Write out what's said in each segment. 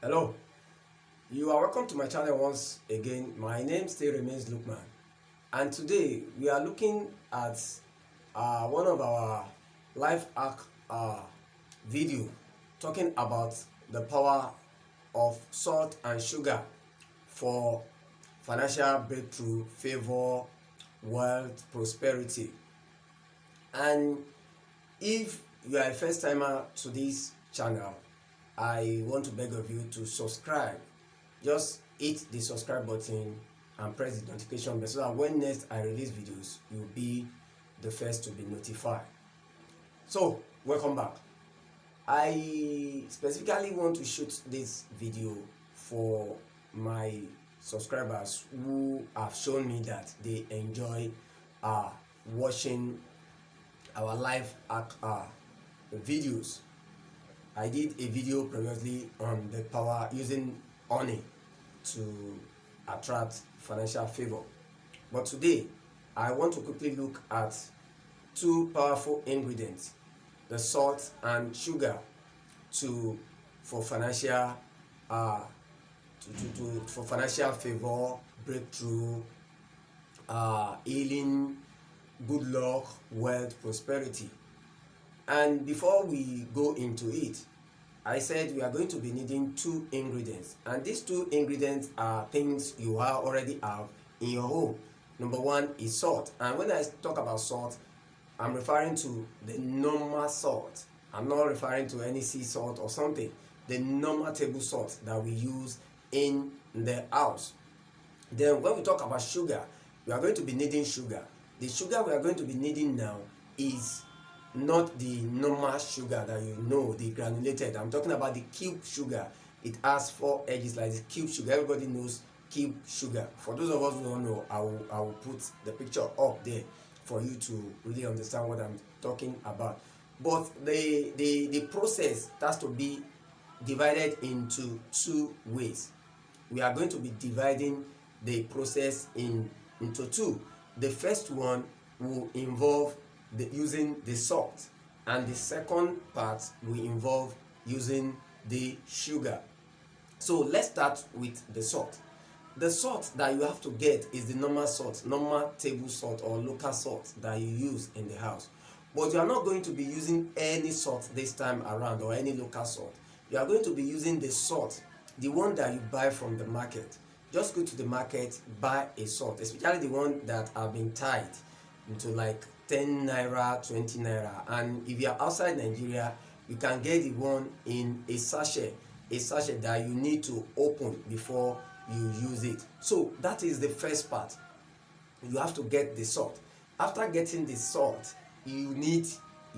Hello, you are welcome to my channel once again. My name still remains Lookman, and today we are looking at one of our life hack video talking about the power of salt and sugar for financial breakthrough, favor, wealth, prosperity. And if you are a first timer to this channel, I want to beg of you to subscribe. Just hit the subscribe button and press the notification bell so that when next I release videos, you'll be the first to be notified. So, welcome back. I specifically want to shoot this video for my subscribers who have shown me that they enjoy watching our live videos. I did a video previously on the power using honey to attract financial favor. But today, I want to quickly look at two powerful ingredients, the salt and sugar, for financial for financial favor, breakthrough, healing, good luck, wealth, prosperity. And before we go into it, I said we are going to be needing two ingredients, and these two ingredients are things you already have in your home. Number one is salt, and when I talk about salt, I'm referring to the normal salt. I'm not referring to any sea salt or something. The normal table salt that we use in the house. Then when we talk about sugar, we are going to be needing sugar. The sugar we are going to be needing now is not the normal sugar that you know, the granulated. I'm talking about the cube sugar. It has 4 edges like the cube sugar. Everybody knows cube sugar. For those of us who don't know, I will put the picture up there for you to really understand what I'm talking about. But the process has to be divided into 2 ways. We are going to be dividing the process into 2. The first one will involve using the salt, and the second part will involve using the sugar. So let's start with the salt. The salt that you have to get is the normal salt, normal table salt or local salt that you use in the house. But you are not going to be using any salt this time around, or any local salt. You are going to be using the salt, the one that you buy from the market. Just go to the market, buy a salt, especially the one that have been tied into like 10 naira, 20 naira. And if you are outside Nigeria, you can get the one in a sachet that you need to open before you use it. So that is the first part. You have to get the salt. After getting the salt, you need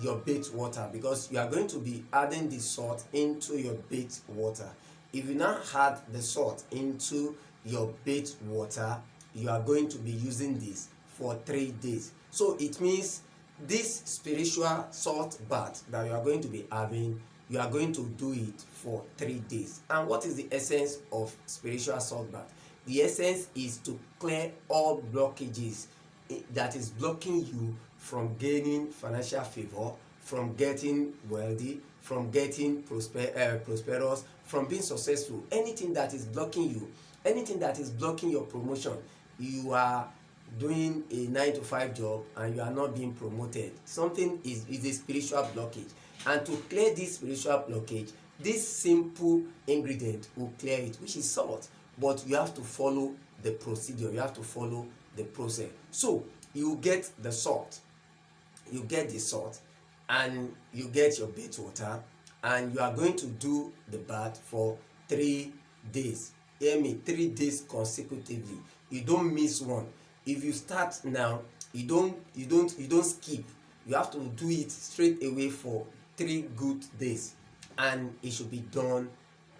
your bait water, because you are going to be adding the salt into your bait water. If you now add the salt into your bait water, you are going to be using this for 3 days. So it means this spiritual salt bath that you are going to be having, you are going to do it for 3 days. And what is the essence of spiritual salt bath? The essence is to clear all blockages that is blocking you from gaining financial favor, from getting wealthy, from getting prosperous, from being successful. Anything that is blocking you, anything that is blocking your promotion. You are doing a 9-to-5 job and you are not being promoted. Something is a spiritual blockage. And to clear this spiritual blockage, this simple ingredient will clear it, which is salt. But you have to follow the procedure, you have to follow the process. So you get the salt, you get the salt, and you get your bait water, and you are going to do the bath for 3 days. Hear me, 3 days consecutively. You don't miss one. If you start now, you don't skip. You have to do it straight away for 3 good days, and it should be done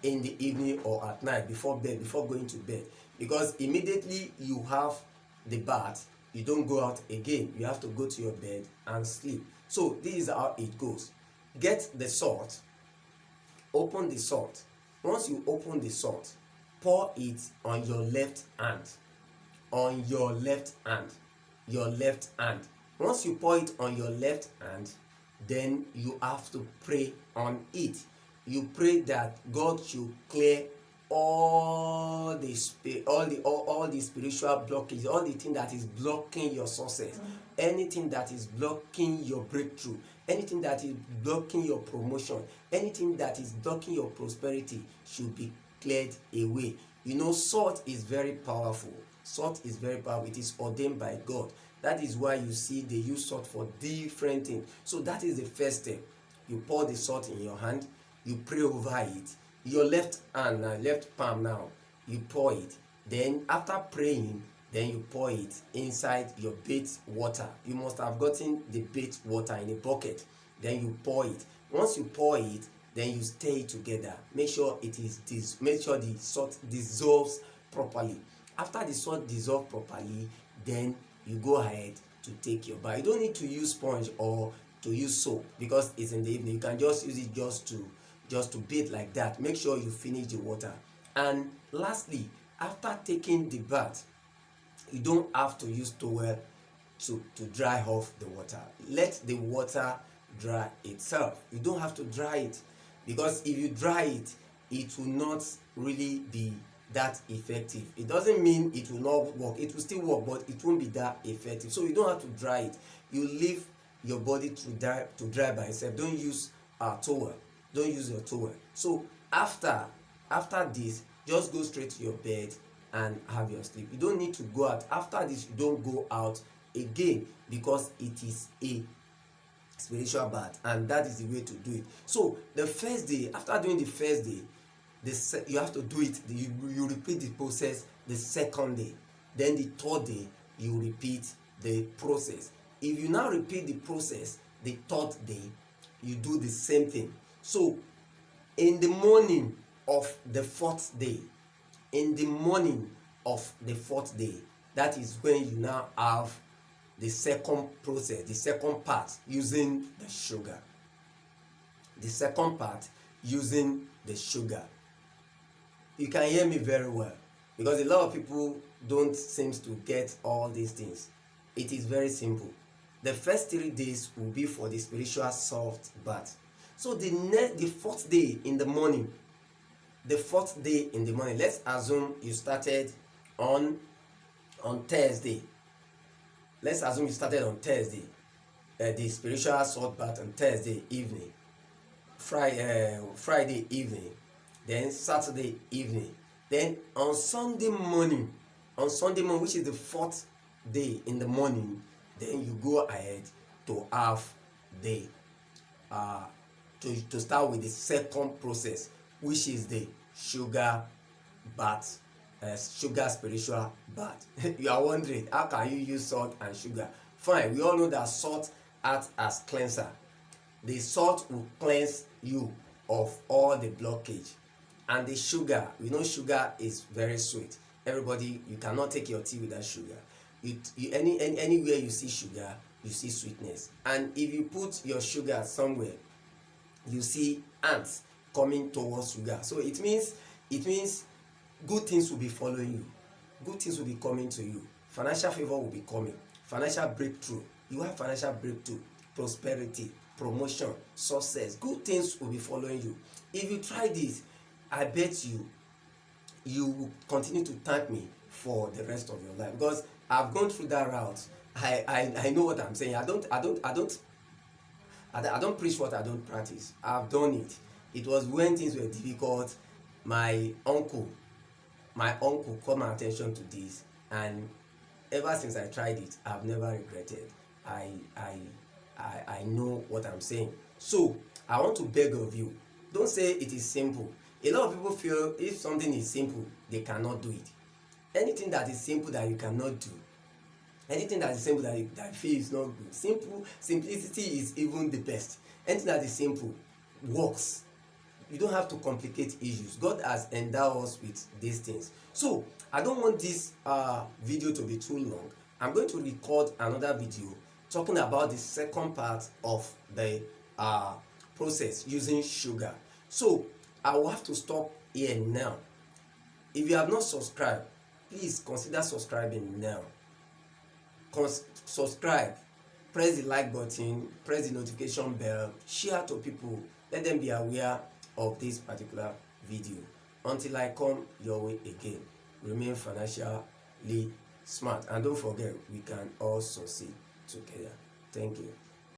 in the evening or at night before bed, before going to bed. Because immediately you have the bath, you don't go out again. You have to go to your bed and sleep. So this is how it goes. Get the salt, open the salt. Once you open the salt, pour it on your left hand. On your left hand. Your left hand. Once you pour it on your left hand, then you have to pray on it. you pray that God should clear all the all the spiritual blockages, all the thing that is blocking your success, anything that is blocking your breakthrough, anything that is blocking your promotion, anything that is blocking your prosperity should be cleared away. You know, salt is very powerful. Salt is very powerful. It is ordained by God. That is why you see they use salt for different things. So that is the first step. You pour the salt in your hand, you pray over it. Your left hand, left palm now, you pour it. Then after praying, then you pour it inside your bait water. You must have gotten the bait water in a bucket. Then you pour it. Once you pour it, then you stir it together. Make sure make sure the salt dissolves properly. After the salt dissolves properly, then you go ahead to take your bath. You don't need to use sponge or to use soap because it's in the evening. You can just use it just to bathe like that. Make sure you finish the water. And lastly, after taking the bath, you don't have to use towel to dry off the water. Let the water dry itself. You don't have to dry it, because if you dry it, it will not really be that effective. It doesn't mean it will not work. It will still work, but it won't be that effective. So you don't have to dry it. You leave your body to dry by itself. Don't use a towel. Don't use your towel. So after this, just go straight to your bed and have your sleep. You don't need to go out. After this, you don't go out again, because it is a spiritual bath, and that is the way to do it. So the first day, after doing the first day, you have to do it. You repeat the process the second day. Then the third day, you repeat the process. If you now repeat the process the third day, you do the same thing. So in the morning of the fourth day, that is when you now have the second process, the second part, using the sugar. You can hear me very well, because a lot of people don't seem to get all these things. It is very simple. The first 3 days will be for the spiritual salt bath. So the fourth day in the morning, let's assume you started on Thursday. Let's assume you started on Thursday, the spiritual salt bath on Thursday evening, Friday evening, then Saturday evening. Then on Sunday morning, which is the fourth day in the morning, then you go ahead to have the to start with the second process, which is the sugar bath, sugar spiritual bath. You are wondering, how can you use salt and sugar? Fine, we all know that salt acts as cleanser. The salt will cleanse you of all the blockage, and the sugar, we know sugar is very sweet. Everybody, you cannot take your tea without sugar. Anywhere you see sugar, you see sweetness. And if you put your sugar somewhere, you see ants coming towards sugar. So it means good things will be following you. Good things will be coming to you. Financial favor will be coming. Financial breakthrough. You have financial breakthrough, prosperity, promotion, success. Good things will be following you. If you try this, I bet you will continue to thank me for the rest of your life, because I've gone through that route. I know what I'm saying. I don't preach what I don't practice. I've done it. It was when things were difficult. My uncle called my attention to this, and ever since I tried it, I've never regretted. I know what I'm saying. So I want to beg of you, don't say it is simple. A lot of people feel if something is simple, they cannot do it. Anything that is simple that you cannot do, anything that is simple that you feel is not good, simplicity is even the best. Anything that is simple works. You don't have to complicate issues. God has endowed us with these things. So I don't want this video to be too long. I'm going to record another video talking about the second part of the process using sugar. So I will have to stop here now. If you have not subscribed, please consider subscribing now. Subscribe, press the like button, press the notification bell, share to people, let them be aware of this particular video. Until I come your way again, remain financially smart, and don't forget, we can all succeed together. Thank you.